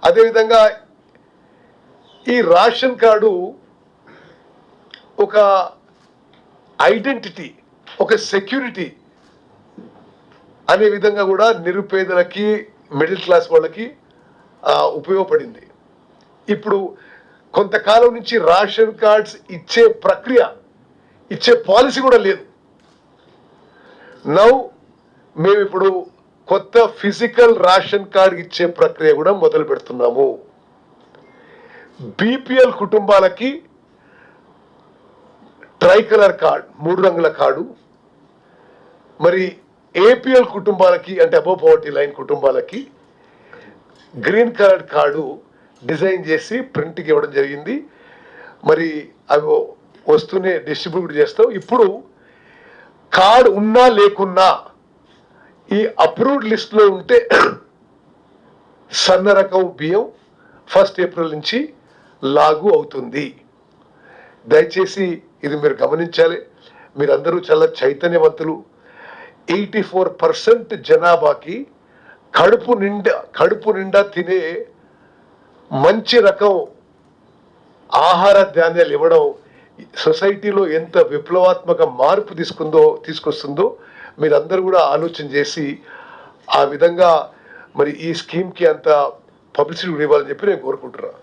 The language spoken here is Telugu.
అదేవిధంగా ఈ రేషన్ కార్డు ఒక ఐడెంటిటీ, ఒక సెక్యూరిటీ అనే విధంగా కూడా నిరుపేదలకి, మిడిల్ క్లాస్ వాళ్ళకి ఉపయోగపడింది. ఇప్పుడు కొంతకాలం నుంచి రేషన్ కార్డ్స్ ఇచ్చే ప్రక్రియ, ఇచ్చే పాలసీ కూడా లేదు. నౌ మేము ఇప్పుడు కొత్త ఫిజికల్ రేషన్ కార్డ్ ఇచ్చే ప్రక్రియ కూడా మొదలు పెడుతున్నాము. బీపీఎల్ కుటుంబాలకి ట్రై కలర్ కార్డ్, 3 రంగుల కార్డు, మరి ఏపీఎల్ కుటుంబాలకి అంటే అబోవ్ పవర్టీ లైన్ కుటుంబాలకి గ్రీన్ కలర్ కార్డు డిజైన్ చేసి ప్రింట్కి ఇవ్వడం జరిగింది. మరి అవి వస్తూనే డిస్ట్రిబ్యూట్ చేస్తాం. ఇప్పుడు కార్డు ఉన్నా లేకున్నా ఈ అప్రూవ్డ్ లిస్ట్లో ఉంటే సన్న రకం బియ్యం 1 ఏప్రిల్ నుంచి లాగు అవుతుంది. దయచేసి ఇది మీరు గమనించాలి. మీరందరూ చాలా చైతన్యవంతులు. 84% జనాభాకి కడుపు నిండా తినే మంచి రకం ఆహార ధాన్యాలు ఇవ్వడం సొసైటీలో ఎంత విప్లవాత్మక మార్పు తీసుకొస్తుందో మీరందరూ కూడా ఆలోచన చేసి ఆ విధంగా మరి ఈ స్కీమ్కి అంత పబ్లిసిటీ ఇవ్వాలని చెప్పి నేను కోరుకుంటున్నాను.